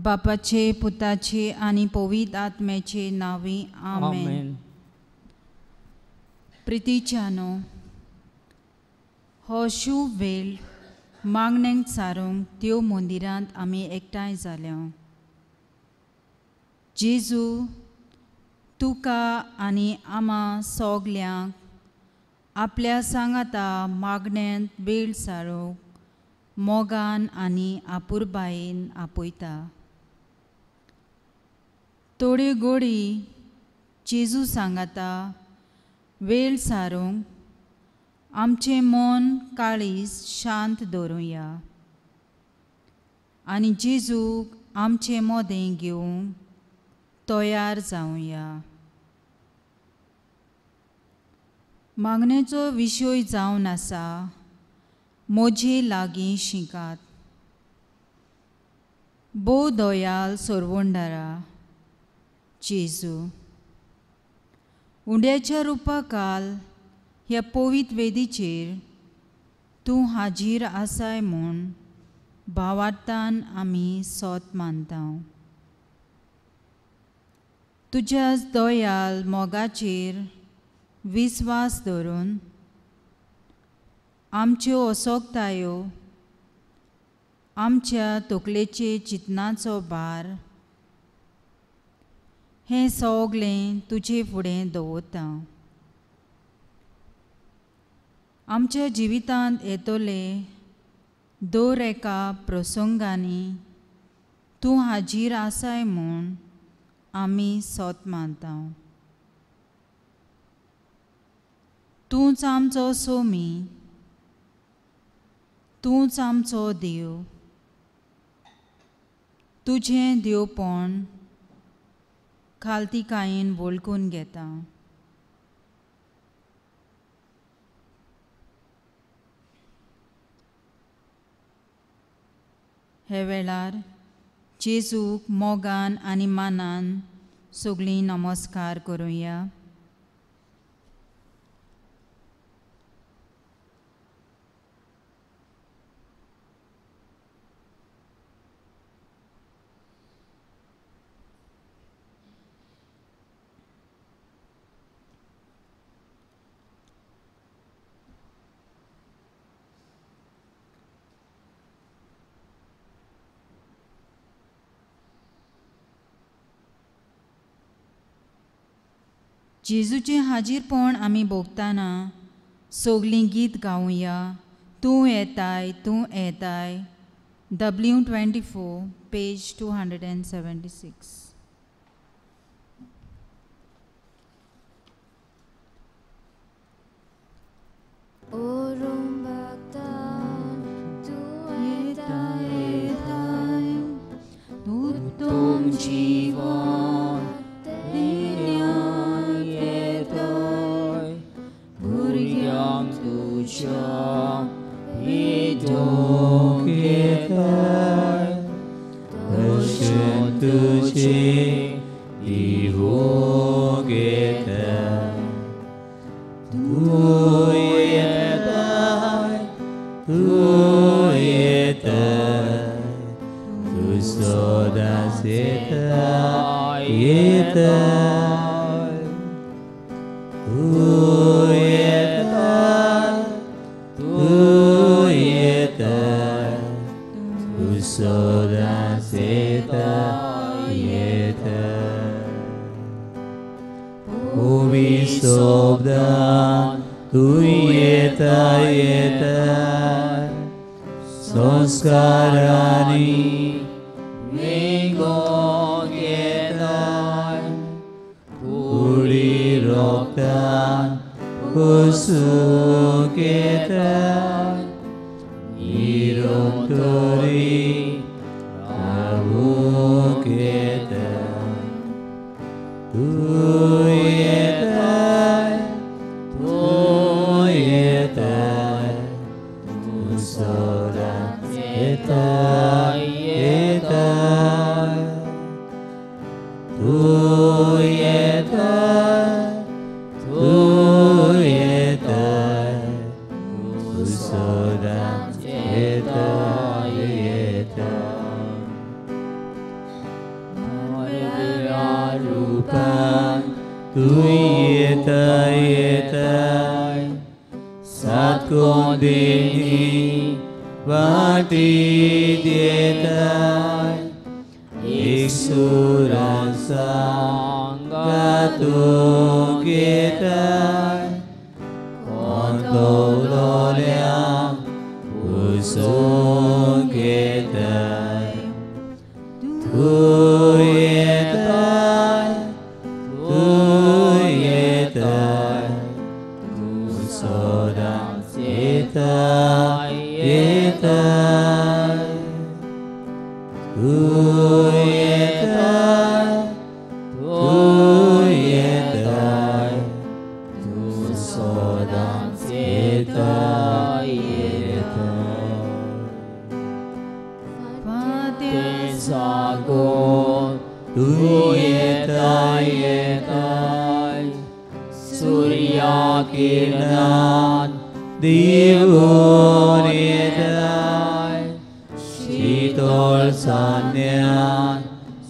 बापाचे, पुताचे आणि पवित्र आत्म्याचे नावे आमेन. प्रितीच्यानो, हो शुभ वेळ मागण्यांक सारूंक त्यो मंदिरांत आमी एकठांय जाल्या. जेजू, तुका आनी आम्हा सगल्यांक आपल्या सांगाता मागण्यांत वेळ सारूंक मोगान आनी आपुरबायेन आपयता. थोड्यो घडी जेजू सांगाता वेळ सारूंक आमचें मन काळीज शांत दवरुया आनी जेजूक आमचें मोदें घेवंक तयार जावया. मागणेचो विशय जावन आसा म्हजे लागीं शिकात. भोव दयाल सर्वंडारा जेजू, उंड्याच्या रुपाकाल ह्या पवित्र वेदीचेर तूं हाजीर आसाय म्हूण भावार्थान आमी सोत मानता. तुज्या दयाल मोगाचेर विस्वास दवरून आमच्यो असोगतायो, आमच्या तकलेचे चिंतनाचो भार हें सगलें तुजे फुडें दवरता. आमच्या जिवितांत येतले दर एका प्रसंगांनी तूं हाजीर आसाय म्हूण आमी सोत मानता. तूंच आमचो सोमी, तूंच आमचो देव. तुजें देवपण खालतीकायेन वळखून घेता. हे वेळार जेजूक मोगान आनी मानान सगळीं नमस्कार करुया. जेजूचें हाजीरपण आमी भोगतना सगळीं गीत गावया. तूं येताय, तूं येताय. W24 page 276. yetai sát con đi và ti yetai iksuran sang gatu yetai con cầu lo liang usun yetai tu yetai sodam yetai yetai sodam yetai yetai Father sagon yetai yetai Surya Kiran Divun yetai Shitol Sanyan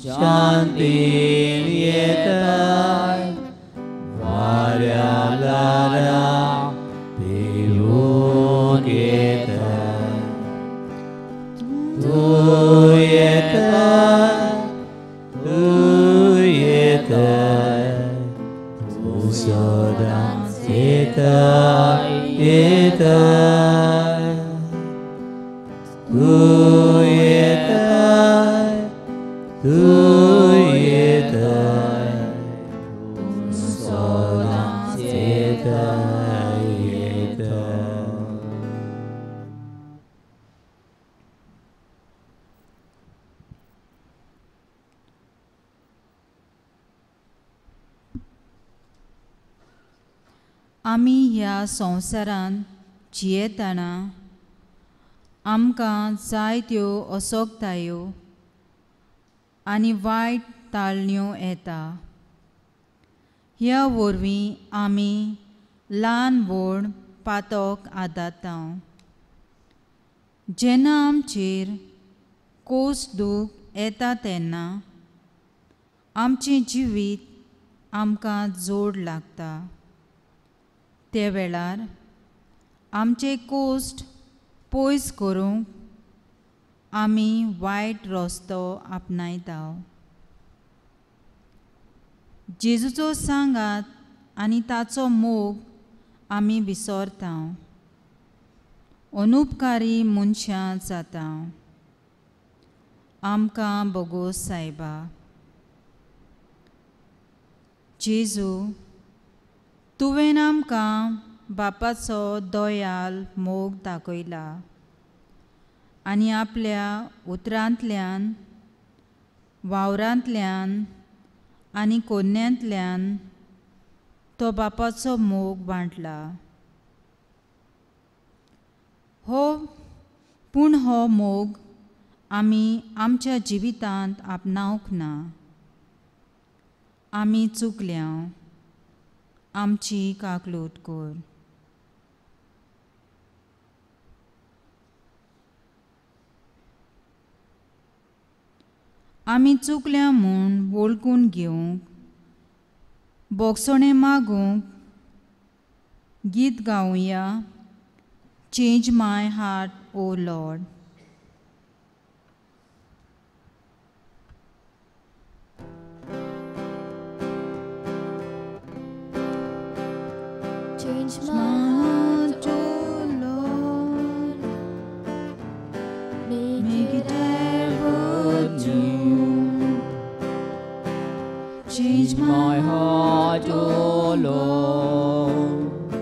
Shantin yetai Varyalara Pilun yetai Tu yetai Sodam yetai yetai tu yetai Sodam yetai yetai आमी ह्या संवसारांत जियेतना आमकां जायत्यो असोगतायो आनी वायट ताळण्यो येता. ह्या वरवीं आमी ल्हान व्हड पातक आदाता. जेन्ना आमचेर कोस दूख येता तेन्ना आमचें जिवीत आमकां जोड लागता. ते वेळार आमचे कोस्ट पयस करूंक आमी वायट रस्तो आपणायता. जेजूचो सांगात आनी ताचो मोग आमी विसरता. अनुपकारी मनशां जाता. आमकां बोगोस सायबा. जेजू, तुवें आमकां बापाचो दयाल मोग दाखयला आनी आपल्या उतरांतल्यान वावरांतल्यान आनी कोन्यांतल्यान तो बापाचो मोग वांटला. पूण हो मोग आमी आमच्या जिवितांत आपणावंक ना. आमी चुकल्या. आमची काकलूत कर. आमी चुकल्या म्हूण वळखून घेवंक, बोगसणे मागूंक गीत गावया. Change my heart O Lord. Change my heart, oh Lord, make it ever new. Change my heart, oh Lord,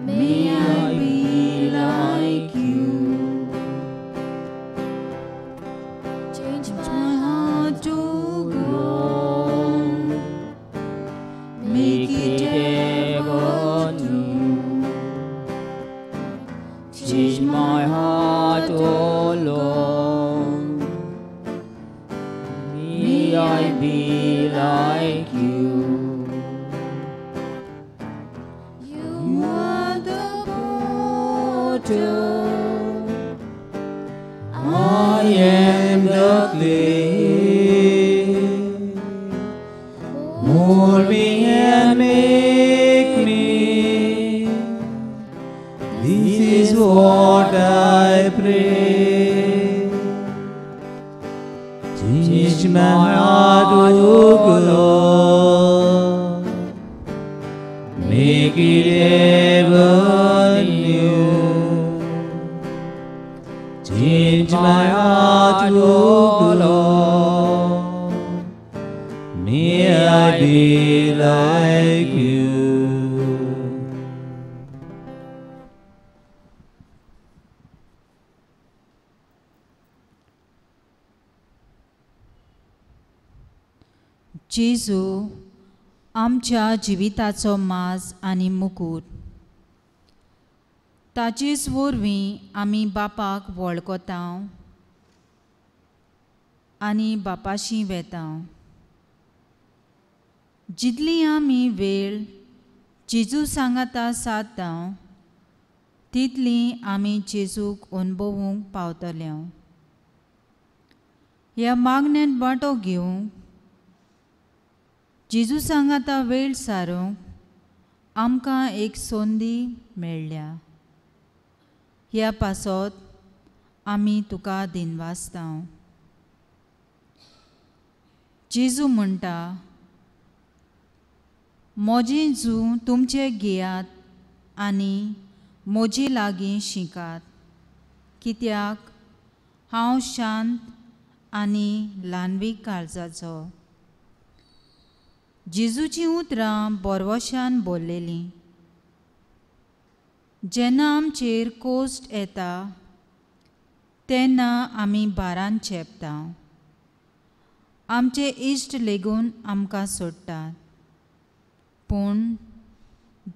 may I be like you. Change my heart, oh God, Make it ever new. Change my heart, oh Lord, may I be like you. You are the potter, I am the clay. Mold me and make make it ever new. Change my heart, O Lord, may I be like you. जेजू आमच्या जिविताचो माज आनी मुकूट, ताचेच वरवीं आमी बापाक वळखता आनी बापाशी वेता. जितली आमी वेळ जेजू सांगाता सादता तितली आमी जेजूक अनुभवूंक पावतले. ह्या मागण्यांत वांटो घेवंक जेजू सांगाता वेळ सारूंक आमकां एक संदी मेळ्ळ्या. ह्या पासत आमी तुका दिनवासता. जेजू म्हणटा, म्हजें जू तुमचें घेयात आनी म्हजे लागीं शिकात, कित्याक हांव शांत आनी ल्हानवीक काळजाचो. जेजूचीं उतरां बोरवोशान बोल्लेलीं. जेन्ना आमचेर कोश्ट येता तेन्ना आमी भारान चेपता. आमचे इश्ट लेगून आमकां सोडटात, पूण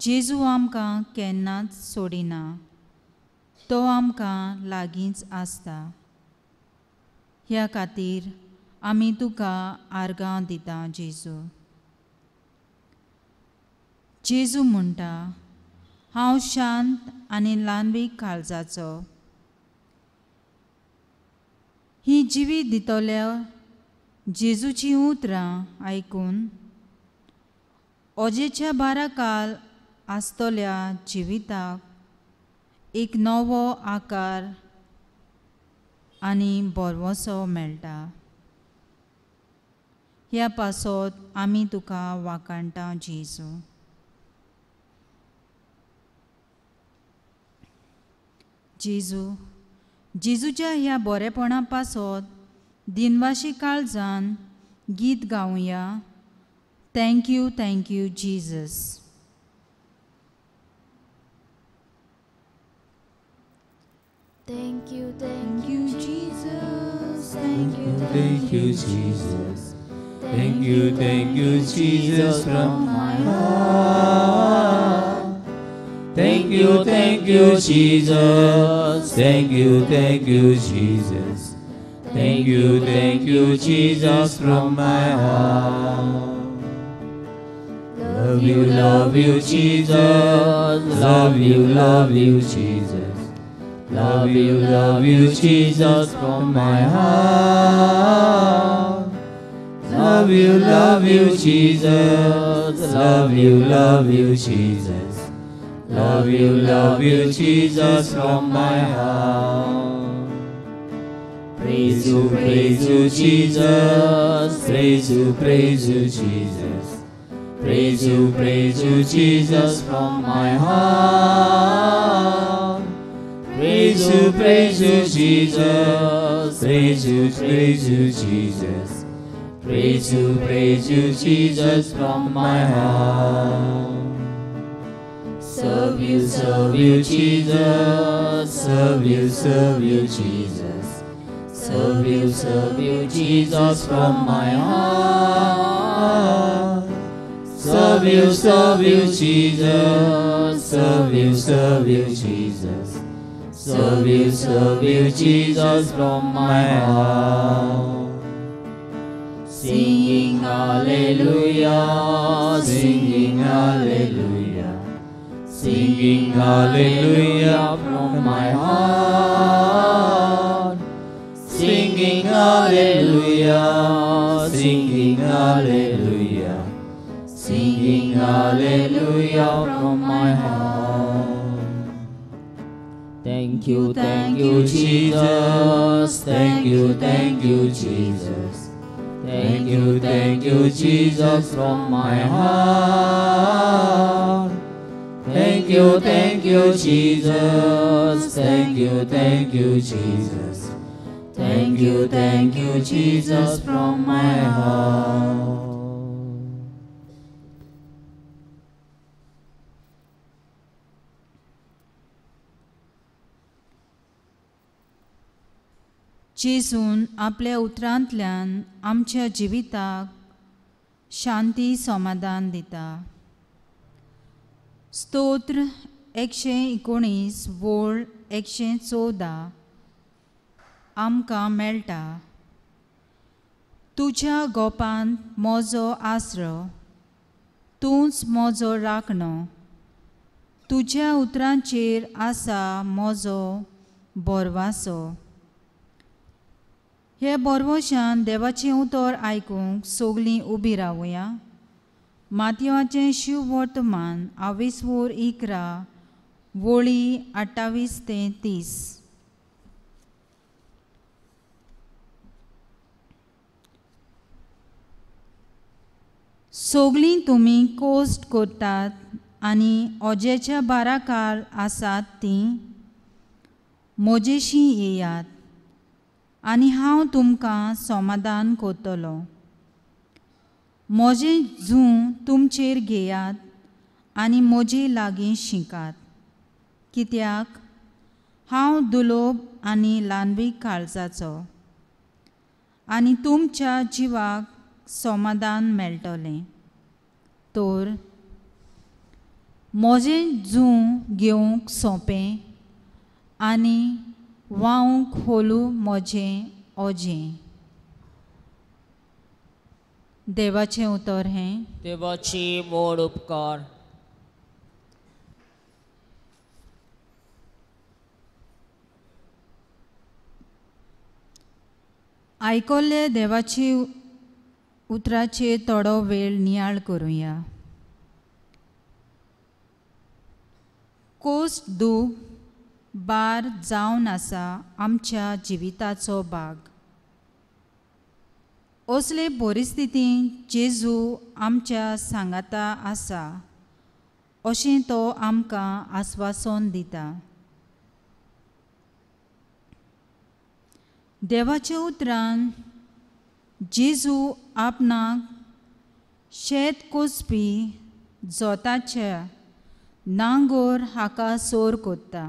जेजू आमकां केन्नाच सोडिना. तो आमकां लागींच आसता. ह्या खातीर आमी तुका आर्गां दिता जेजू. जेजू म्हणटा, हांव शांत आनी ल्हानवीक काळजाचो. ही जिवीत दितल्या जेजूचीं उतरां आयकून ओजेच्या बारा काल आसतल्या जिविताक एक नवो आकार आनी बोरवोसो मेळटा. ह्या पासत आमी तुका वाखाणटा जेजू. जेजूच्या ह्या बरेपणा पासत दिनवाशी काळजान गीत गावया. Thank you thank you Jesus. Thank you, Jesus. Thank you, Thank you, Jesus. Thank you, Jesus, from my heart. Thank you, Jesus. Thank you, Jesus. Thank you, Jesus, from my heart. Love you, Jesus. Love you, Jesus. Love you, Jesus, from my heart. Love you, Jesus. Love you, Jesus. Love you, Jesus, from my heart. Praise you, Jesus. Praise you, Jesus. Praise you, Jesus, from my heart. Praise you, Jesus. Praise you, Jesus. Praise you, Jesus, from my heart. Serve you, Jesus. Serve you, Jesus. Serve you, Jesus, from my heart. Serve you, Jesus. Serve you, Jesus. Serve you, Jesus, from my heart. Singing hallelujah, singing hallelujah, singing hallelujah from my heart. Singing hallelujah, singing hallelujah, singing hallelujah from my heart. Thank you, Jesus. Thank you, Jesus. Thank you, Jesus, from my heart. thank you, Jesus. Thank you, Jesus. Thank you, Jesus, from my heart. जेजून आपल्या उतरांतल्यान आमच्या जिविताक शांती समाधान दिता. स्तोत्र 119 वोळ 114 आमकां मेळटा. तुज्या गोपांत म्हजो आसरो, तूंच म्हजो राखणो. तुज्या उतरांचेर आसा म्हजो बोरवासो. हे बोरवोशान देवाचें उतर आयकूंक सगलीं उबी रावया. मातयेवाचें शिव वर्तमान 11 वोळी 28 ते 30. सगलीं तुमी कोस्ट करतात आनी ओजेच्या बाराकार आसात तीं म्हजेशी येयात आनी हांव तुमकां समाधान कोत्तलो. म्हजें झूं तुमचेर घेयात आनी म्हजे लागीं शिंकात, कित्याक हांव दुलोब आनी ल्हानवीक काळजाचो आनी तुमच्या जिवाक समाधान मेळटलें. तर म्हजें झूं घेवंक सोंपें आनी व्हांवूंक खोलू म्हजें ओजें. देवाचें उतर हें. देवाची मोड उपकार. आयकोल्ले देवाची उतराचेर थोडो वेळ नियाळ करुया. कोस्ट दूख बार जावन आसा आमच्या जिविताचो भाग. असले परिस्थितींत जेजू आमच्या सांगाता आसा अशें तो आमकां आस्वासन दिता. देवाच्या उतरान जेजू आपणाक शेत कोसपी जोताच्या नांगोर हाका सोर कोत्ता.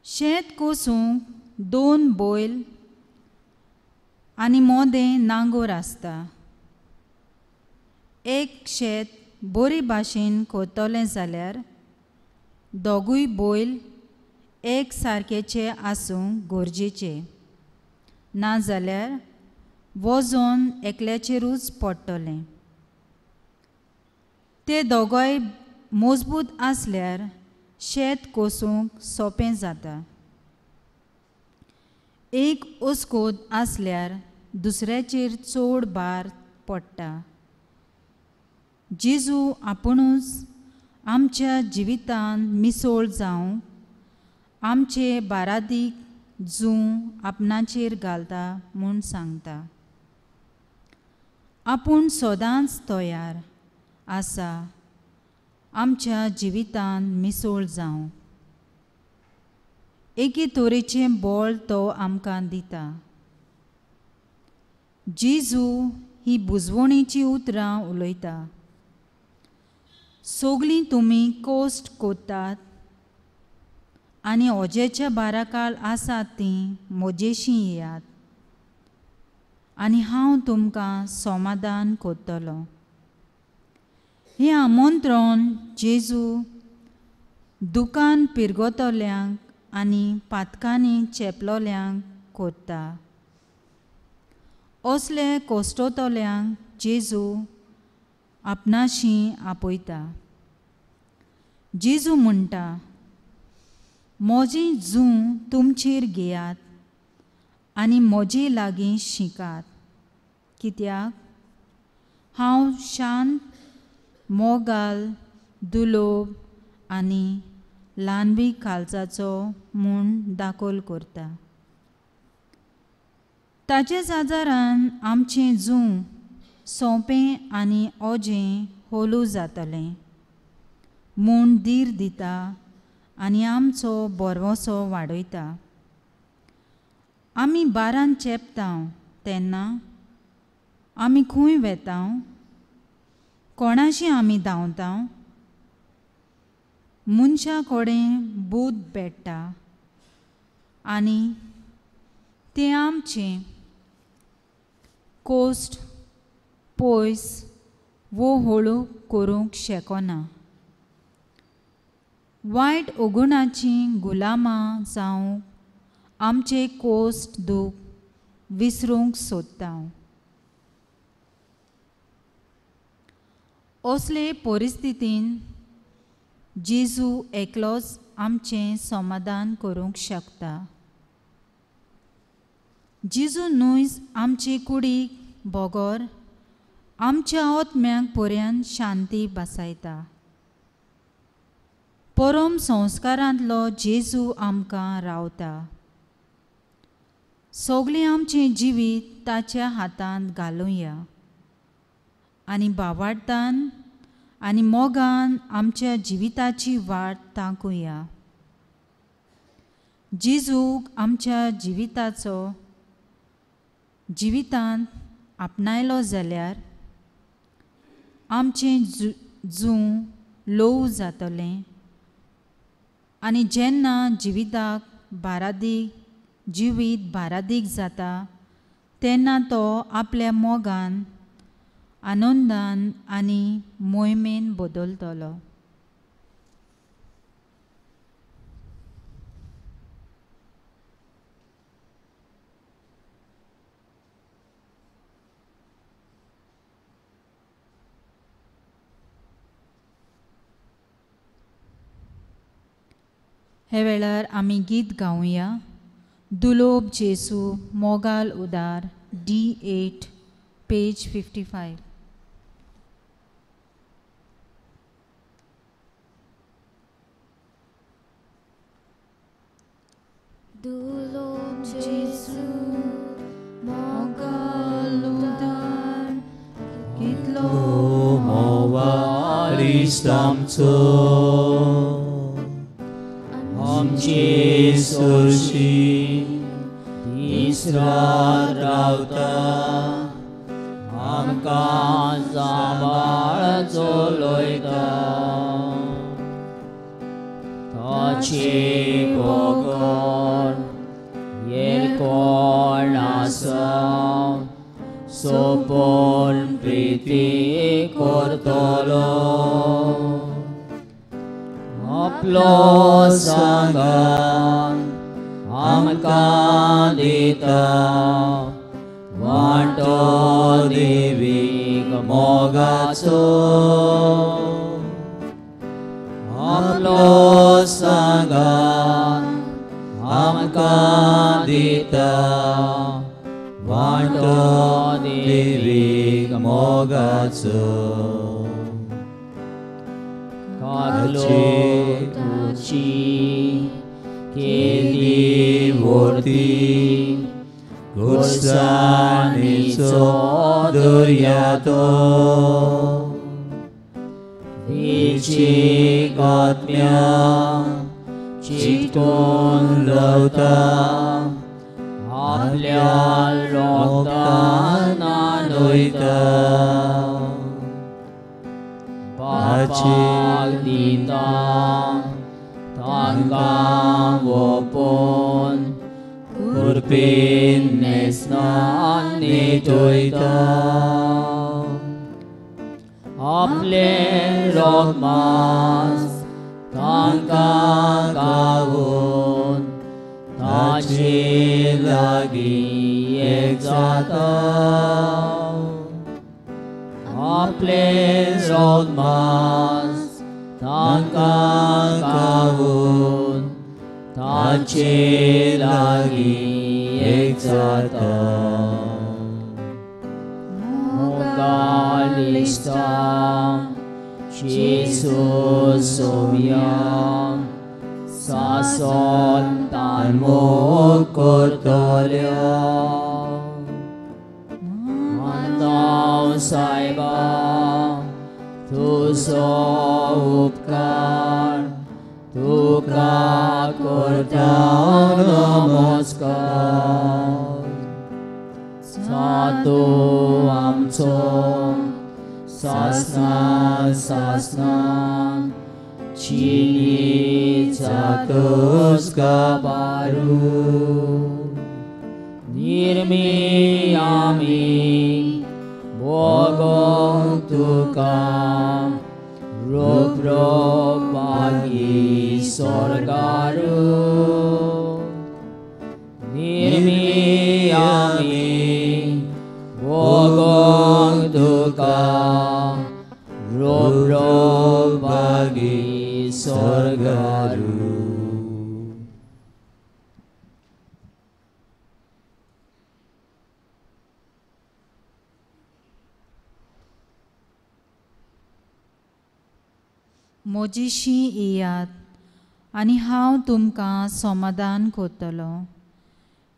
शेत कोसूंक 2 बैल आनी मोदें नांगोर आसता. एक शेत बरे भाशेन कोत्तलें जाल्यार दोगूय बैल एक सारकेचे आसूंक गरजेचे, नाजाल्यार वजन एकल्याचेरूच पडटलें. ते दोगोय मजबूत आसल्यार शेत कोसूंक सोंपें जाता. एक उस्कोत आसल्यार दुसऱ्याचेर चड भार पडटा. जेजू आपुणूच आमच्या जिवितांत मिसळ जावंक आमचे बारादीक झूं आपणाचेर घालता म्हूण सांगता. आपूण सदांच तयार आसा आमच्या जिवितांत मिसळ जावंक. एके तरेचें बळ तो आमकां दिता. जेजू ही बुजवणेची उतरां उलयता. सगलीं तुमी कोस्ट कोत्तात आनी ओजेच्या बाराकाळ आसात तीं म्हजेशी येयात आनी हांव तुमकां समाधान कोत्तलो. हें आमंत्रण जेजू दुकान पिरगोतल्यांक आनी पातकांनी चेपलोल्यांक कोत्ता. असले कोश्टोतल्यांक जेजू आपणाशी आपयता. जेजू म्हणटा, म्हजें झूं तुमचेर घेयात आनी म्हजे लागीं शिंकात, कित्याक हांव शांत, मोगाल, दुलोब आनी ल्हानवी काळजाचो म्हूण दाखोल करता. ताचेच आदारान आमचें झूं सोंपें आनी ओजें होलू जातलें. म्हूण धीर दिता आनी आमचो बोरवोसो वाडयता. आमी बारान चेपता तेन्ना आमी खूंय वेता, कोणाशी आमी धांवता. मनशा कडेन बूद बेट्टा आनी तें आमचें कोश्ट पयस वो हळू करूंक शेकोना. वायट ओगुणाची गुलामां जावंक आमचे कोश्ट दूख विसरूंक सोदता. असले परिस्थितीन जेजू एकलोच आमचें समाधान करूंक शकता. जेजू न्हूच आमचे कुडीक बोगोर आमच्या आत्म्याक पर्यंत शांती बसयता. परम संस्कारांतलो जेजू आमकां रावता. सगळें आमचें जिवीत ताच्या हातांत घालुया आनी बावार्थान आनी मोगान आमच्या जिविताची वाट तांकुया. जेजूक आमच्या जिवितांत आपणायलो जाल्यार आमचें जूं लोव जातलें आनी जेन्ना जिवीत बारादीक जाता तेन्ना तो आपल्या मोगान आनंदान आनी मोहिमेन बदलतलो. हे वेळार आमी गीत गावया. दुलोब जेसू मोगाल उदार D8 पेज 55. दुलोब जेसू मोगाल उदार कितलो मोवारिस्त आमचो आमची सोशी तिसरार रावता आमकां सांबाळ चलयता. ताची बोगोर येकोण आसा सोपोन प्रिती करतलो. आपलो सांगान आमकां दिता वांटो देवीक मोगाचो. आपलो सांगान आमकां दिता वांटो देवीक मोगाचो. कागलो तुची केली व्हरती घुरसाणीचो दर्या तो. हिची आत्म्या चिंतून रावता आपल्या रोगतान न्हाणयता. पापाक दिता तांकां वोपोन कुरपेन नेसनान न्हिदयता. आपले रोग मांस तांकां गावून ताचे लागीं एक जाता. आपले रोग मांस तांकां गावून ताचे लागीं एक जाता. मोगालिस्ता जेसू सोम्या सासोन तान मोग करतल्या. मांदाव सायबा तुजो उपकार तुका करता नमस्कार सातो आमचो सासनां सासनां चिनी जातोस काबारू निर्मी आमी बोगों तुका रूप बागी स्वर्गारू निर्मी आमी बोगों तुका रूप बागी स्वर्गारू मोजीशी येयात आनी हांव तुमकां समाधान करतलो.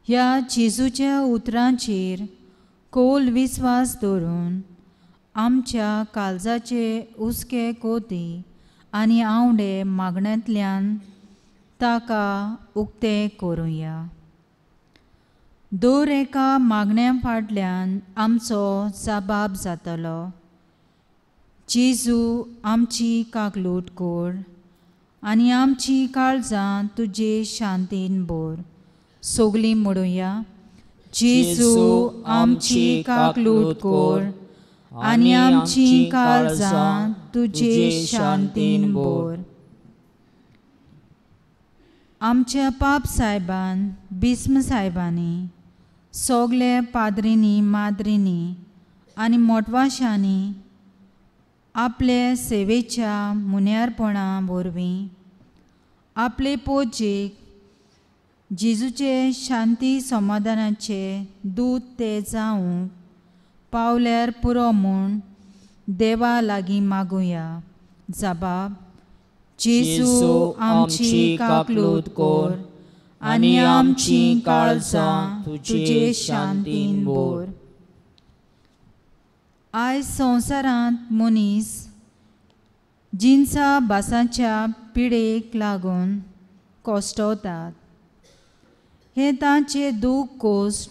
ह्या जेजूच्या उतरांचेर खोल विस्वास दवरून आमच्या काळजाचे उस्के कोती आनी आवडे मागण्यांतल्यान ताका उक्ते करुया. दर एका मागण्या फाटल्यान आमचो जबाब जातलो. जेजू आमची काकलूट कर आनी आमची काळजां तुजे शांतीन भर. सोगलीं म्हणुया. जेजू आमची काकलूट कर आनी आमची काळजां तुजे शांतीन भर. आमच्या पाप साहेबान बिस्म साहेबांनी सोगले पाद्रींनी माद्रींनी आनी मोटवाशांनी आपले सेवेच्या मुन्यारपणा वरवीं आपले पोजेक जेजूचे शांती समाधानाचे दूत ते जावंक पावल्यार पुरो म्हूण देवा लागीं मागुया. जबाब. जेजू आमची काकलूट कर आनी आमची काळजां तुजे शांतीन भर. आयज संवसारांत मनीस जिन्सा भासाच्या पिडेक लागून कोश्टवतात. हे तांचे दूख कोश्ट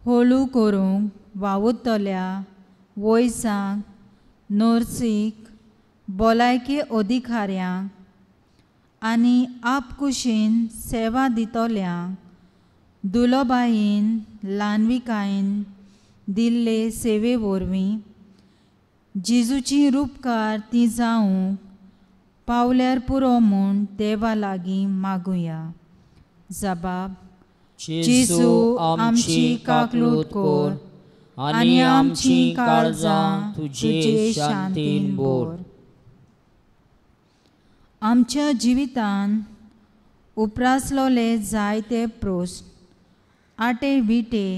हळू करूंक वावुरतल्या वयसांक नर्सीक भलायकी अधिकाऱ्यांक आनी आपकुशीन सेवा दितल्यांक दुलोबाईन ल्हानविकायेन दिल्ले सेवे वरवीं जेजूची रूपकार ती जावंक पावल्यार पुरो म्हूण देवा लागीं मागुया. जबाब. जेजू आमची काकलूट कर आनी आमची काळजां तुजे शांतीन भर. आमच्या जिवितान उपरासलोले जायते प्रस्न आटे विटे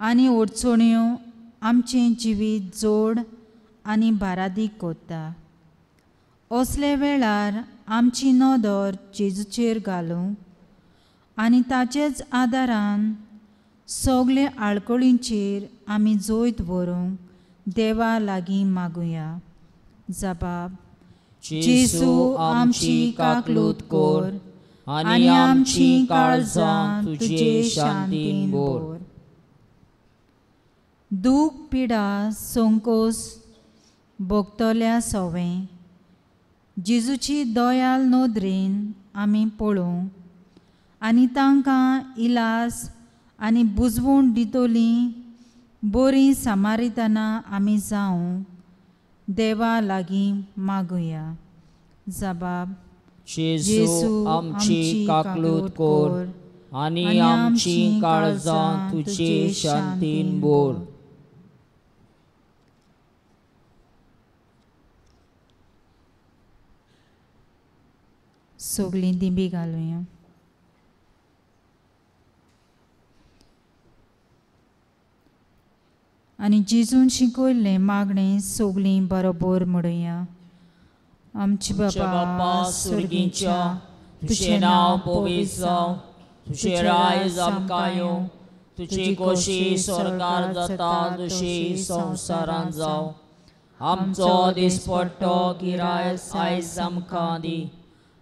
आनी अडचण्यो आमचें जिवीत जोड आनी बारादीक कोत्ता. असले वेळार आमची नदर जेजूचेर घालूंक आनी ताचेच आदारान सोगले आळकळींचेर आमी जोयत व्हरूंक देवा लागीं मागुया. जबाब. जेजू आमची काकलूट कर आनी आमची काळजां तुजे शांतीन भर. दूख पिडा संकोस भोगतल्या सवें जेजूची दयाल नदरेन आमी पळोवंक आनी तांकां इलाज आनी बुजवण दितलीं बरीं सामारितानां आमी जावंक देवा लागीं मागुया. जबाब. जेजू आमची काकलूट कर आनी आमची काळजां तुजे शांतीन भर. सोगलीं दिबी घालुया. आनी जेजून शिकयल्लें मागणें सोगलीं बरोबर म्हणुया. आमचे बाबा सुर्गीच्या तुझे नाव पवित्र जावं. तुझे राज आमकां येवं. तुजी खोशी स्वर्गार जाता तशी संवसारांत जावं. आमचो दिसपट्टो किरायस आयज आमकां दी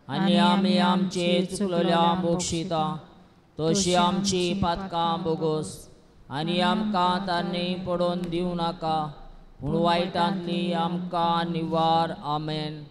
आनी आमी आमची चुकलेल्या बक्षिता तशी आमची पातकां बोगोस आनी आमकां तांणी पडोवन दिवं नाका पूण वायटांतली आमकां निवार आमेन.